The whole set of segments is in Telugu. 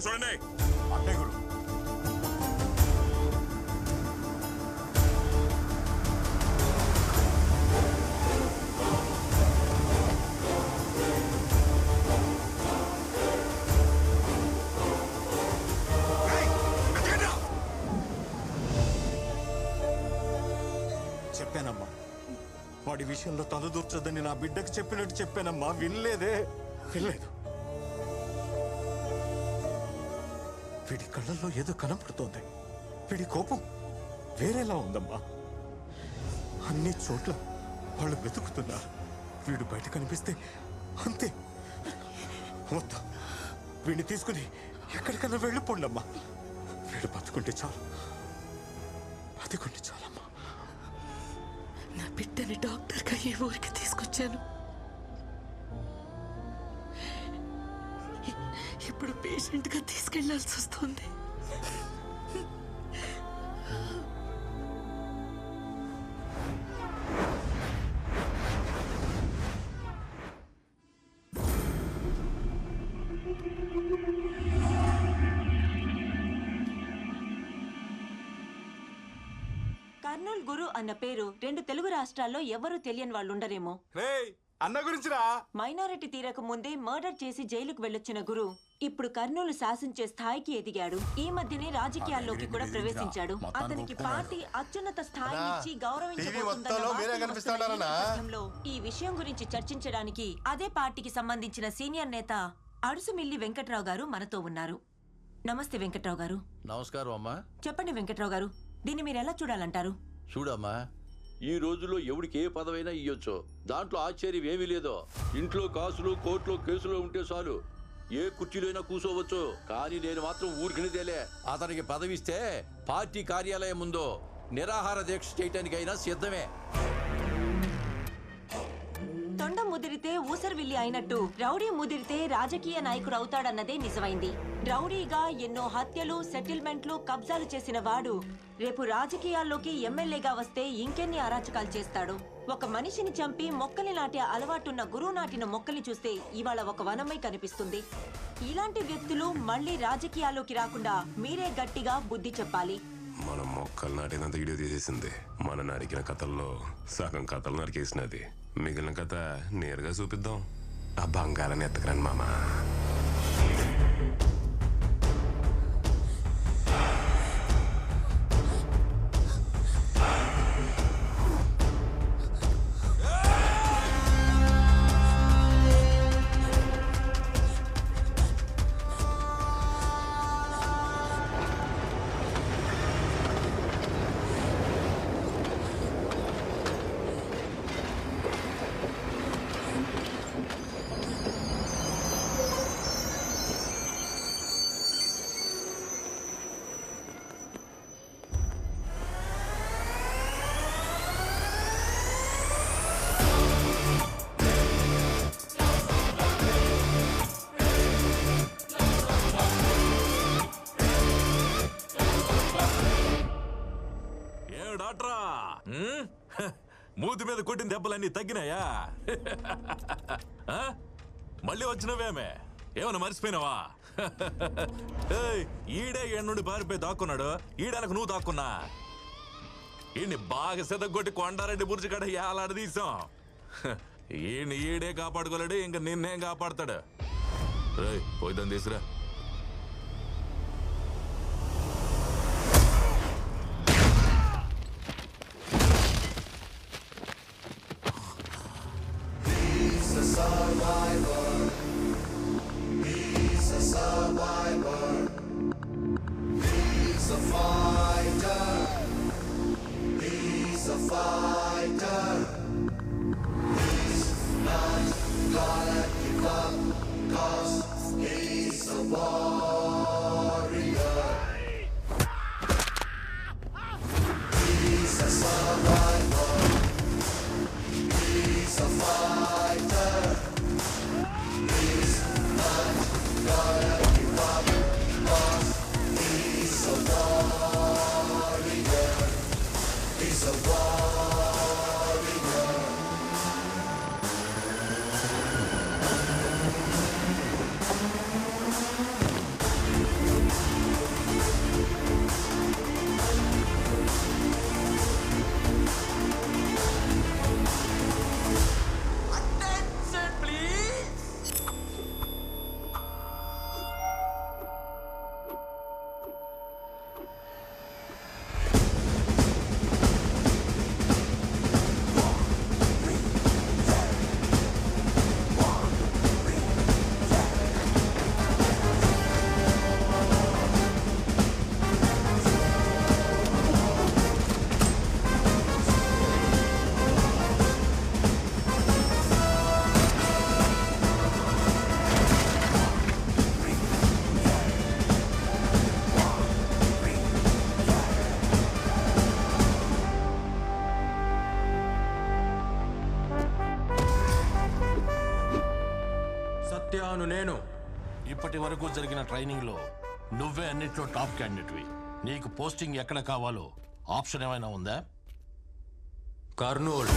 చెప్పినట్టు చూడండి. అంటే గురు చెప్పానమ్మా, వాడి విషయంలో తలదూర్చొద్దని నా బిడ్డకు చెప్పినట్టు చెప్పానమ్మా. వినలేదు. వీడి కళ్ళల్లో ఏదో కనపడుతోంది. వీడి కోపం వేరేలా ఉందమ్మా. అన్ని చోట్ల వాళ్ళు వెతుకుతున్నారు. వీడు బయట కనిపిస్తే అంతే. మొత్తం వీడిని తీసుకుని ఎక్కడికన్నా వెళ్ళిపోండమ్మా. వీడు బతుకుంటే చాలు, బతుకుంటే చాలమ్మా. నా బిడ్డని డాక్టర్గా ఈ ఊరికి తీసుకొచ్చాను. ఇప్పుడు పేషెంట్గా తీసుకెళ్లాల్సి వస్తుంది. కర్నూల్ గురు అన్న పేరు 2 తెలుగు రాష్ట్రాల్లో ఎవరూ తెలియని వాళ్ళుండరేమో. అన్న గురించిరా. మైనారిటీ తీరక ముందే మర్డర్ చేసి జైలుకు వెళ్ళొచ్చిన గురు ఇప్పుడు కర్నూలు శాసించే స్థాయికి ఎదిగాడు. ఈ మధ్యనే రాజకీయాల్లోకి కూడా ప్రవేశించాడు. అతనికి పార్టీ అత్యున్నత స్థాయినిచ్చి గౌరవించబోతుందన్న ఈ విషయం గురించి చర్చించడానికి అదే పార్టీకి సంబంధించిన సీనియర్ నేత అడుసుమిల్లి వెంకట్రావు గారు మనతో ఉన్నారు. నమస్తే వెంకట్రావు గారు. నమస్కారం అమ్మా. చెప్పండి వెంకట్రావు గారు, దీన్ని మీరు ఎలా చూడాలంటారు? చూడమ్మా, ఈ రోజుల్లో ఎవడికి ఏ పదవైనా ఇయ్యొచ్చు. దాంట్లో ఆశ్చర్యం ఏమీ లేదో. ఇంట్లో కాసులు, కోర్టులో కేసులు ఉంటే చాలు, ఏ కుర్చీలోనైనా కూర్చోవచ్చు. కానీ నేను మాత్రం ఊరికినిదేలే. అతనికి పదవిస్తే పార్టీ కార్యాలయం ముందు నిరాహార దీక్ష చేయటానికైనా సిద్ధమే. తొండ ముదిరితే ఊసరవిల్లి అయినట్టు రౌడీ ముదిరితే రాజకీయ నాయకుడు అవుతాడన్నదే నిజమైంది. రౌడీగా ఎన్నో హత్యలు, సెటిల్మెంట్లు, కబ్జాలు చేసిన వాడు రేపు రాజకీయాల్లోకి ఎమ్మెల్యేగా వస్తే ఇంకెన్ని అరాచకాలు చేస్తాడు. ఒక మనిషిని చంపి మొక్కలు నాటే అలవాటున్న గురువు నాటిన మొక్కల్ని చూస్తే ఇవాళ ఒక వనమై కనిపిస్తుంది. ఇలాంటి వ్యక్తులు మళ్లీ రాజకీయాల్లోకి రాకుండా మీరే గట్టిగా బుద్ధి చెప్పాలి. మనం మొక్కలు నాటినంత వీడియో తీసేసింది. మన నరికిన కథల్లో సగం కథలు నరికేసినది. మిగిలిన కథ నేరుగా చూపిద్దాం. ఆ బంగారాన్ని ఎత్తకరండి మామా. మూతి మీద కొట్టిన దెబ్బలన్నీ తగ్గినాయా? మళ్ళీ వచ్చినవేమే? ఏమన్నా మర్చిపోయినావా? ఈడే ఏడు నుండి పారిపోయి దాక్కున్నాడు. ఈడనకు నువ్వు దాక్కున్నా. ఈయన్ని బాగా సెదగొట్టి కొండారెడ్డి బుర్జి కాడ ఏలాడ తీసాం. ఈడే కాపాడుకోలేడు, ఇంకా నిన్నేం కాపాడతాడు? పోయిద్దాం తీసురా. He's a చెప్తున్నాను నేను. ఇప్పటి వరకు జరిగిన ట్రైనింగ్ లో నువ్వే అన్నిట్లో టాప్ క్యాండిడేట్వి. నీకు పోస్టింగ్ ఎక్కడ కావాలో ఆప్షన్ ఏమైనా ఉందా? కర్నూల్.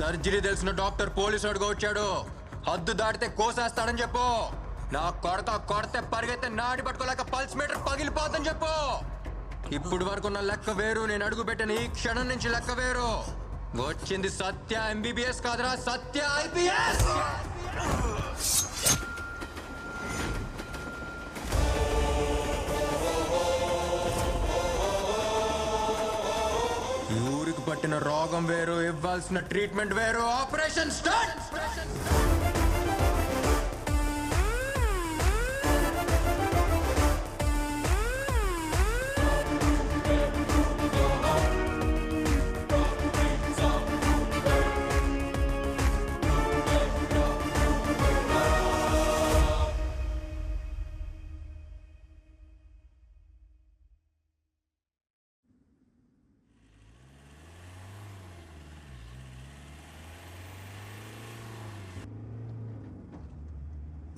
సర్జరీ తెలిసిన డాక్టర్ పోలీసు అడుగు వచ్చాడు. హద్దు దాటితే కోసేస్తాడని చెప్పు. నా కొడితే పరిగెత్తే నాడి పట్టుకోలేక పల్స్ మీటర్ పగిలిపోతుందని చెప్పు. ఇప్పుడు వరకు ఉన్న లెక్క వేరు, నేను అడుగు పెట్టిన ఈ క్షణం నుంచి లెక్క వేరు. వచ్చింది సత్య ఎంబీబీఎస్ కాదురా, సత్య ఐపీఎస్. ఊరికి పట్టిన రోగం వేరు, ఇవ్వాల్సిన ట్రీట్మెంట్ వేరు. Operation start.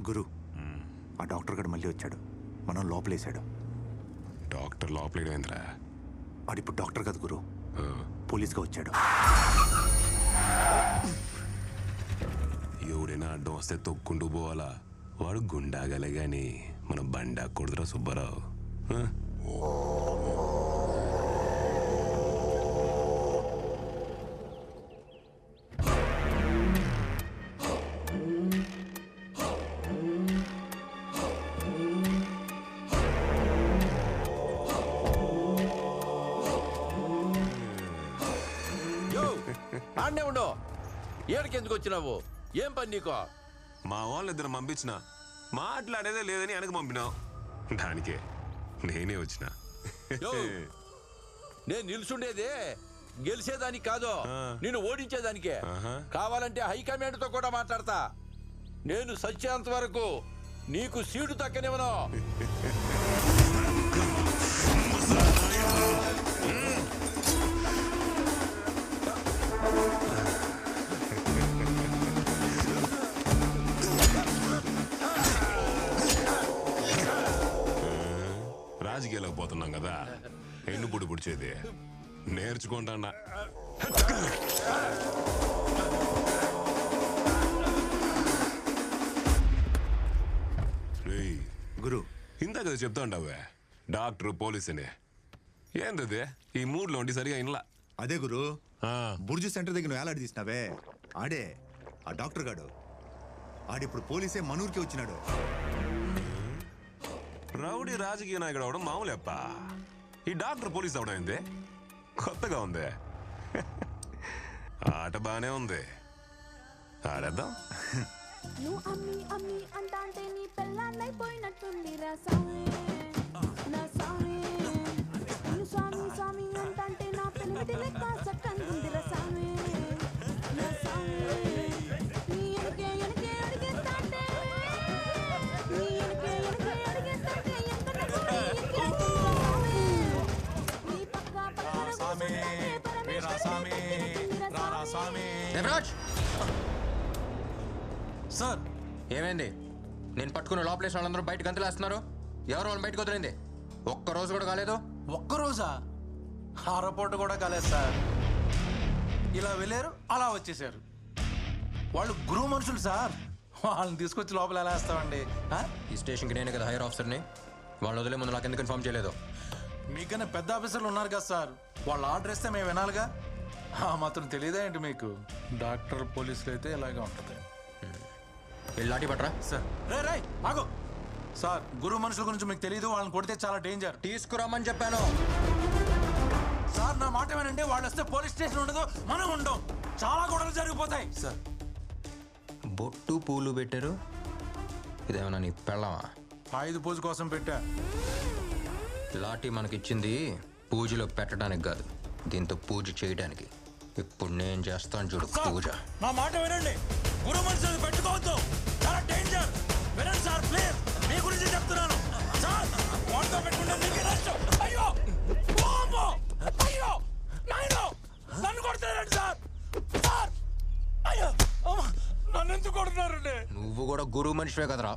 గురు, ఆ డాక్టర్ గడు మళ్ళీ వచ్చాడు. మనం లోపలేసాడు. డాక్టర్ లోపలేడేంద్రా? వాడిప్పుడు డాక్టర్ కాదు గురు, పోలీస్గా వచ్చాడు. ఎవడైనా అడ్డం వస్తే తొక్కుంటూ పోవాలా? వాడు గుండాగలే గాని మన బండా కొడుతురా సుబ్బారావు. ఆడనే ఉండో. ఏడికెందుకు వచ్చినావు? ఏం పని నీకో? మా వాళ్ళిద్దరు పంపించిన, మాట్లాడేదే లేదని వెనక పంపినావు. దానికే నేనే వచ్చిన. నేను నిల్చుండేదే గెలిచేదానికి కాదు, నిన్ను ఓడించేదానికే. కావాలంటే హైకమాండ్ తో కూడా మాట్లాడతా. నేను సత్యాంత వరకు నీకు సీటు తక్కనివ్వను. రాజకీయాలకు పోతున్నాం కదా, ఎన్ను పొడి పుడిచేది నేర్చుకుంటా. గురు, ఇందాక చెప్తా ఉంటావే డాక్టర్ పోలీస్ అని. ఏందది ఈ మూడ్లో ఉండి సరిగా ఇన్లా? అదే గురు, బుర్జు సెంటర్ దగ్గర నువ్వు ఏలాడి తీసినావే, ఆడే ఆ డాక్టర్ గాడు. ఆడిప్పుడు పోలీసే మనూరికి వచ్చినాడు. రౌడీ రాజకీయ నాయకుడు అవడం మామూలేప్ప. ఈ డాక్టర్ పోలీస్ అవడం ఏంది? కొత్తగా ఉంది. ఆట బానే ఉంది, ఆడేద్దాం. నువ్వు అమ్మి అమ్మి అంటాంటే నీ పెళ్ళాన్నైపోయినట్టుంది రా స్వామి, నా స్వామి. నువ్వు స్వామి స్వామి అంటాంటే నా పెళ్ళిటి లెక్క చక్కనుంది రా స్వామి, నా స్వామి. నీ ఎనకే ఎనకే అడిగేస్తాంటే, నీ ఎనకే ఎనకే అడిగేస్తాంటే ఎంత స్వామి. దేవరాజ్ సార్ ఏమైంది? నేను పట్టుకున్న లోపలేసిన వాళ్ళందరూ బయటకు గంతులేస్తున్నారు. ఎవరు వాళ్ళని బయటకు వదిలింది? ఒక్క రోజు కూడా కాలేదు. ఒక్కరోజా? అరపూట కూడా కాలేదు సార్. ఇలా వెళ్ళారు, అలా వచ్చేసారు. వాళ్ళు గురువు మనుషులు సార్. వాళ్ళని తీసుకొచ్చి లోపల ఎలా వేస్తామండి? ఈ స్టేషన్కి నేనే కదా హైయర్ ఆఫీసర్ని. వాళ్ళు వదిలే ముందు నాకు ఎందుకు ఇన్ఫార్మ్ చేయలేదు? మీకన్నా పెద్ద ఆఫీసర్లు ఉన్నారు కదా సార్. వాళ్ళు ఆర్డర్ ఇస్తే మేము వినాలిగా. మాత్రం తెలియదా ఏంటి మీకు? డాక్టర్ పోలీసులు అయితే ఇలాగే ఉంటుంది. వెళ్ళి లాఠీ పట్రా. సార్ రే ఆగు సార్. గురువు మనుషుల గురించి మీకు తెలియదు. వాళ్ళని కొడితే చాలా డేంజర్. తీసుకురామని చెప్పాను సార్. నా మాట ఏమనంటే వాళ్ళు వస్తే పోలీస్ స్టేషన్ ఉండదు, మనం ఉండం. చాలా గొడవలు జరిగిపోతాయి సార్. బొట్టు పూలు పెట్టారు. ఇదేమన్నా నీ పెళ్ళమా? ఆయుధ పూజ కోసం పెట్టా. లాఠీ మనకిచ్చింది పూజలో పెట్టడానికి కాదు, దీంతో పూజ చేయడానికి. ఇప్పుడు నేను చేస్తాను చూడు పూజ. నా మాట వినండి. గురువు మనుషులు పెట్టుకోవద్దు, చాలా డేంజర్. వినండి సార్ ప్లీజ్, మీ గురించి చెప్తున్నాను సార్. వాళ్ళతో పెట్టుకుంటే మీకే నష్టం. అయ్యో అమ్మో! అయ్యో నాయనో, నన్ను కొడుతున్నారండి సార్. సార్ అయ్యో అమ్మ! నన్ను ఎందుకు కొడుతున్నారండి? నువ్వు కూడా గురువు మనిషివే కదరా.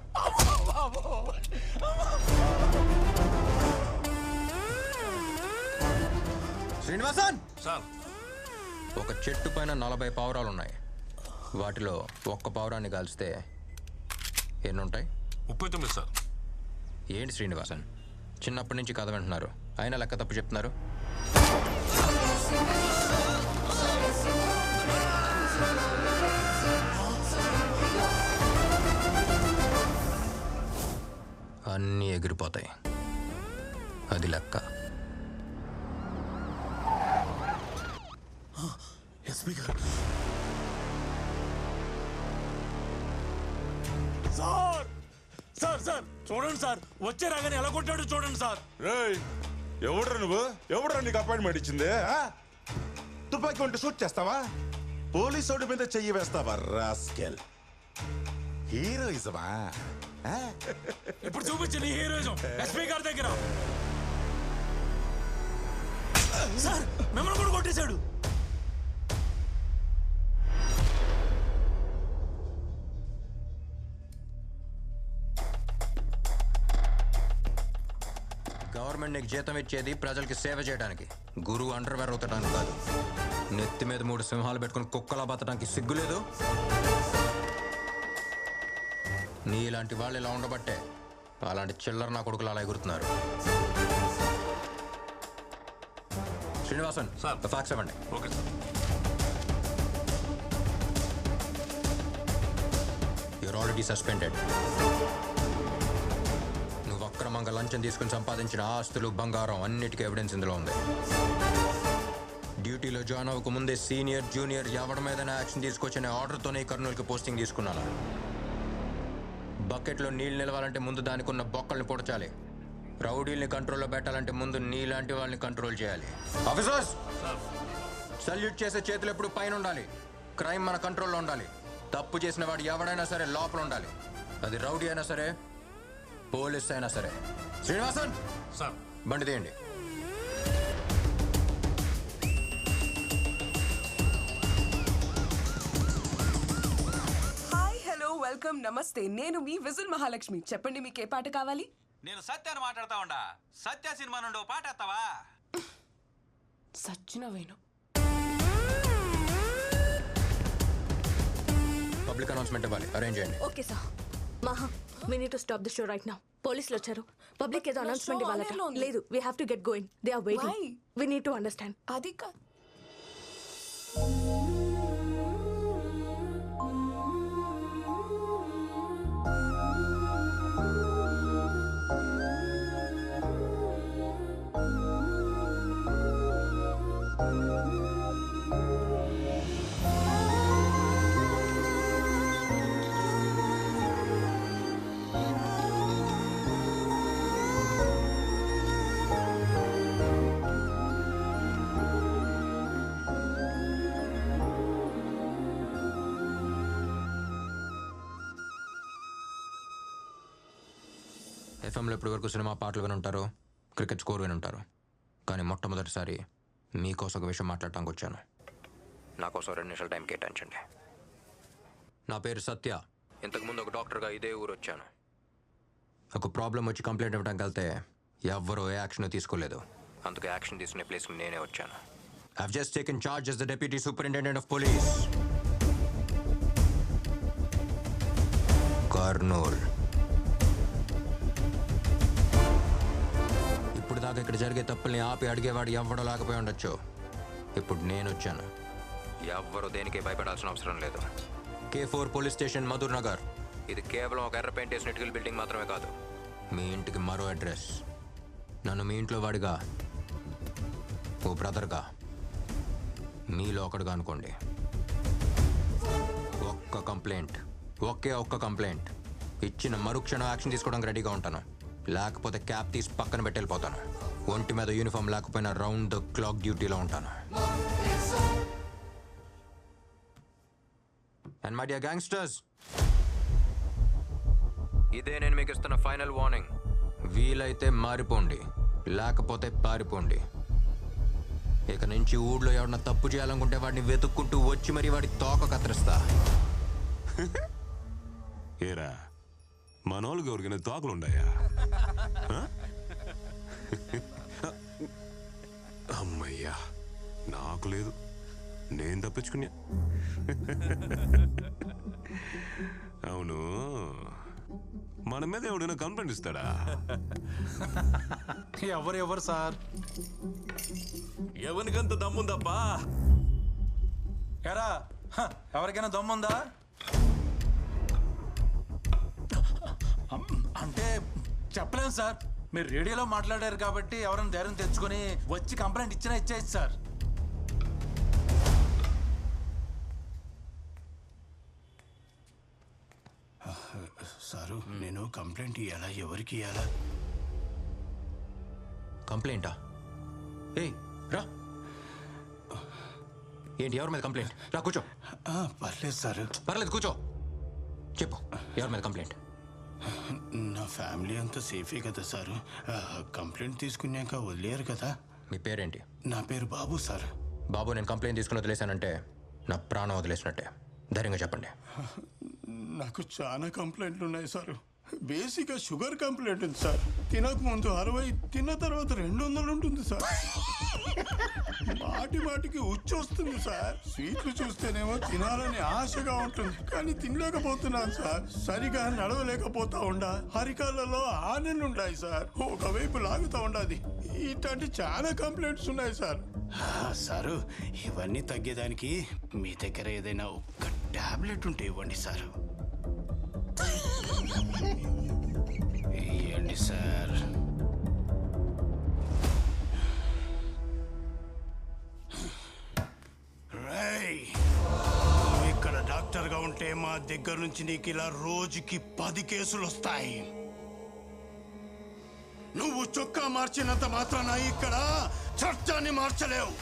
శ్రీనివాసన్ సార్, ఒక చెట్టు పైన 40 పావురాలు ఉన్నాయి. వాటిలో ఒక్క పావురాన్ని కాల్స్తే ఎన్ని ఉంటాయి? 39 సార్. ఏంటి శ్రీనివాసన్, చిన్నప్పటి నుంచి కథ వింటున్నారు, అయినా లెక్క తప్పు చెప్తున్నారు. అన్నీ ఎగిరిపోతాయి, అది లెక్క. ఎస్పీ గారు సార్. సార్ సార్ చూడండి సార్, వచ్చే రాగానే ఎలా కొట్టాడు చూడండి సార్. రేయ్, ఎవడ్రా నువ్వు? ఎవడ్రా నీకు అపాయింట్మెంట్ ఇచ్చింది? తుపాకీ ఉంటే షూట్ చేస్తావా? పోలీసోడి మీద చెయ్యి వేస్తావా రాస్కెల్? హీరోయిజమా? ఇప్పుడు చూపించింది హీరోయిజం ఎస్పీ గారి దగ్గర. సార్ మిమ్మల్ని కూడా కొట్టేశాడు. గవర్నమెంట్ నీకు జీతం ఇచ్చేది ప్రజలకి సేవ చేయడానికి, గురువు అండర్వేర్ ఉతకడానికి కాదు. నెత్తి మీద 3 సింహాలు పెట్టుకుని కుక్కలా బతడానికి సిగ్గులేదు? నీలాంటి వాళ్ళు ఇలా ఉండబట్టే అలాంటి చిల్లర నా కొడుకులు అలా ఎగురుతున్నారు. శ్రీనివాసన్ సార్. ఫ్యాక్స్ ఇవ్వండి. Okay sir. You are already suspended. నువ్వు అక్రమంగా లంచం తీసుకుని సంపాదించిన ఆస్తులు, బంగారం అన్నిటికీ ఎవిడెన్స్ ఇందులో ఉంది. డ్యూటీలో జాయిన్ అవ్వక ముందే సీనియర్ జూనియర్ ఎవరి మీదైనా యాక్షన్ తీసుకొచ్చిన ఆర్డర్తోనే కర్నూలుకి పోస్టింగ్ తీసుకున్నాను. బకెట్లో నీళ్ళు నిలవాలంటే ముందు దానికి ఉన్న బొక్కల్ని పొడచాలి. రౌడీల్ని కంట్రోల్లో పెట్టాలంటే ముందు నీలాంటి వాళ్ళని కంట్రోల్ చేయాలి. ఆఫీసర్స్, సల్యూట్ చేసే చేతులు ఎప్పుడు పైన ఉండాలి. క్రైమ్ మన కంట్రోల్లో ఉండాలి. తప్పు చేసిన వాడు ఎవడైనా సరే లోపల ఉండాలి. అది రౌడీ అయినా సరే, పోలీస్ అయినా సరే. శ్రీనివాసన్ సార్, బండి తీయండి. హాయ్, హలో, వెల్కమ్, నమస్తే. నేను మీ విజిల్ మహాలక్ష్మి. చెప్పండి మీకు ఏ పాట కావాలి? నేను సత్యాన్ని మాట్లాడతా ఉండా. సత్య సినిమా నుండి ఓ పాట ఎత్తావా? సచ్చిన వేణు. పబ్లిక్ అనౌన్స్మెంట్ ఇవ్వాలి, అరేంజ్ చేయండి. Okay sir. మహా, we need to stop the show right now. పోలీసులు వచ్చారు. పబ్లిక్ ఏదో అనౌన్స్మెంట్ ఇవ్వాలట. లేదు, we have to get going. They are waiting. Why? We need to understand. అది కాదు. ఎఫ్ఎంలో ఇప్పటి వరకు సినిమా పాటలు వినుంటారు, క్రికెట్ స్కోర్ వినుంటారు, కానీ మొట్టమొదటిసారి మీకోసం ఒక విషయం మాట్లాడటానికి వచ్చాను. నా కోసం 2 నిమిషాలు టైం కేటాయించండి. నా పేరు సత్య. ఇంతకుముందు ఒక డాక్టర్గా ఇదే ఊరు వచ్చాను. ఒక ప్రాబ్లం వచ్చి కంప్లైంట్ ఇవ్వడానికి వెళ్తే ఎవ్వరూ ఏ యాక్షన్ తీసుకోలేదు. అందుకే యాక్షన్ తీసుకునే ప్లేస్కి నేనే వచ్చాను. I've just taken charge as the Deputy Superintendent of Police. Kurnool. ఇప్పుడు దాకా ఇక్కడ జరిగే తప్పుల్ని ఆపి అడిగేవాడు ఎవ్వడో లేకపోయి ఉండొచ్చు. ఇప్పుడు నేను వచ్చాను. ఎవ్వరూ దేనికి భయపడాల్సిన అవసరం లేదు. K4 police station, Madhur Nagar. ఇది కేవలం ఒక ఎర్ర పెయింట్ వేసిన ఇటుకల బిల్డింగ్ మాత్రమే కాదు, మీ ఇంటికి మరో అడ్రస్. నన్ను మీ ఇంట్లో వాడిగా, ఓ బ్రదర్గా, మీలో ఒకడుగా అనుకోండి. ఒక్క కంప్లైంట్, ఒక్క కంప్లైంట్ ఇచ్చిన మరుక్షణం యాక్షన్ తీసుకోవడానికి రెడీగా ఉంటాను. లేకపోతే క్యాప్ తీసి పక్కన పెట్టి వెళ్ళిపోతాను. ఒంటి మీద యూనిఫామ్ లేకపోయినా రౌండ్ ద క్లాక్ డ్యూటీలో ఉంటాను. అండ్ మై డియర్ గ్యాంగ్స్టర్స్, ఇదే నేను మీకు ఇస్తున్న ఫైనల్ వార్నింగ్. వీలైతే మారిపోండి, లేకపోతే పారిపోండి. ఇక నుంచి ఊళ్ళో ఎవరన్నా తప్పు చేయాలనుకుంటే వాడిని వెతుక్కుంటూ వచ్చి మరి వాడి తోక కత్తిరిస్తా. ఏరా మనోళ్ళకి ఎవరికైనా తోకలుండాయా? అమ్మయ్యా, నాకు లేదు, నేను తప్పించుకున్నా. అవును, మన మీద ఎవడైనా కంప్లైంట్ ఇస్తాడా? ఎవరు సార్? ఎవరికంత దమ్ముందబ్బా? ఎరా ఎవరికైనా దమ్ముందా? అంటే చెప్పలేము సార్. మీరు రేడియోలో మాట్లాడారు కాబట్టి ఎవరైనా ధైర్యం తెచ్చుకొని వచ్చి కంప్లైంట్ ఇచ్చినా ఇచ్చేయచ్చు సార్. సారు, నేను కంప్లైంట్ ఇవ్వాలా? ఎవరికి ఇవ్వాలా? కంప్లైంటా? ఏ రా, ఏంటి ఎవరి మీద కంప్లైంట్? రా కూర్చో. పర్లేదు సార్. పర్లేదు కూర్చో. చెప్పు, ఎవరి మీద కంప్లైంట్? నా ఫ్యామిలీ అంతా సేఫే కదా సారు. కంప్లైంట్ తీసుకున్నాక వదిలేరు కదా. మీ పేరేంటి? నా పేరు బాబు సార్. బాబు, నేను కంప్లైంట్ తీసుకుని వదిలేశానంటే నా ప్రాణం వదిలేసినట్టే. ధైర్యంగా చెప్పండి. నాకు చాలా కంప్లైంట్లు ఉన్నాయి సార్. బేసిక్గా షుగర్ కంప్లైంట్ ఉంది సార్. తినక ముందు 60, తిన్న తర్వాత 200 ఉంటుంది సార్. మాటికి ఉచ్చొస్తుంది సార్. స్వీట్లు చూస్తేనేమో తినాలని ఆశగా ఉంటుంది, కానీ తినలేకపోతున్నాను సార్. సరిగా నడవలేకపోతా ఉండా, హరికాలలో ఆనెన్నుండాయి సార్. ఒకవైపు లాగుతా ఉండాది. ఇట్లాంటి చాలా కంప్లైంట్స్ ఉన్నాయి సార్. సారు, ఇవన్నీ తగ్గేదానికి మీ దగ్గర ఏదైనా ఒక్క టాబ్లెట్ ఉంటే ఇవ్వండి సార్. ఇవ్వండి సార్. నువ్వు ఇక్కడ డాక్టర్గా ఉంటే మా దగ్గర నుంచి నీకు ఇలా రోజుకి 10 కేసులు వస్తాయి. నువ్వు చొక్కా మార్చినంత మాత్రాన ఇక్కడ చట్టాన్ని మార్చలేవు.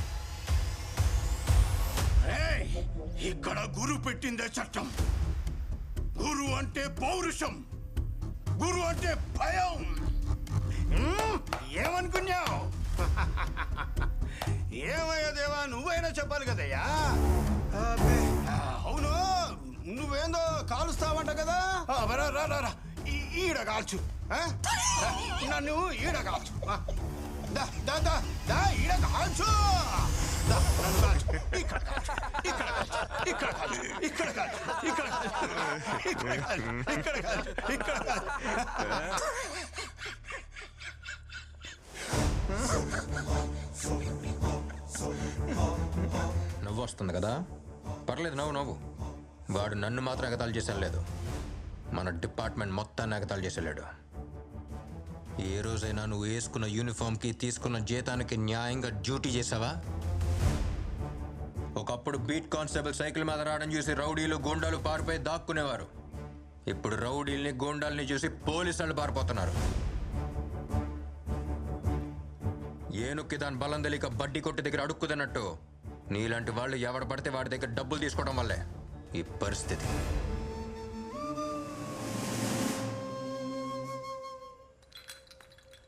ఇక్కడ గురు పెట్టిందే చట్టం. గురు అంటే పౌరుషం, గురు అంటే భయం. ఏమనుకున్నావు? ఏమయ్యా దేవా, నువ్వైనా చెప్పాలి కదయ్యా. అవును, నువ్వేందో కాలుస్తావంట కదా. రా ఈడ కాల్చు. నన్ను ఈడ కాల్చు. ఈడ కాల్చు. నన్ను కాల్చు. ఇక్కడ కాల్చు, ఇక్కడ కాల్చు, ఇక్కడ కాల్చు, ఇక్కడ కాల్చు, ఇక్కడ కాల్చు, ఇక్కడ కాల్చు, ఇక్కడ కాల్చు, ఇక్కడ కాల్చు. నవ్వు వస్తుంది కదా, పర్లేదు, నవ్వు. వాడు నన్ను మాత్రం ఎగతాళి చేశాను లేదు, మన డిపార్ట్మెంట్ మొత్తాన్ని ఎగతాళి చేసేలేడు. ఏ రోజైనా నువ్వు వేసుకున్న యూనిఫామ్కి తీసుకున్న జీతానికి న్యాయంగా డ్యూటీ చేసావా? ఒకప్పుడు బీట్ కానిస్టేబుల్ సైకిల్ మీద రావడం చూసి రౌడీలు, గూండాలు పారిపోయి దాక్కునేవారు. ఇప్పుడు రౌడీల్ని, గూండాల్ని చూసి పోలీసులు పారిపోతున్నారు. ఏనుక్కి దాని బలం తెలియక బడ్డీ కొట్టి దగ్గర అడుక్కుతున్నట్టు నీలాంటి వాళ్ళు ఎవడ పడితే వాడి దగ్గర డబ్బులు తీసుకోవడం వల్లే ఈ పరిస్థితి.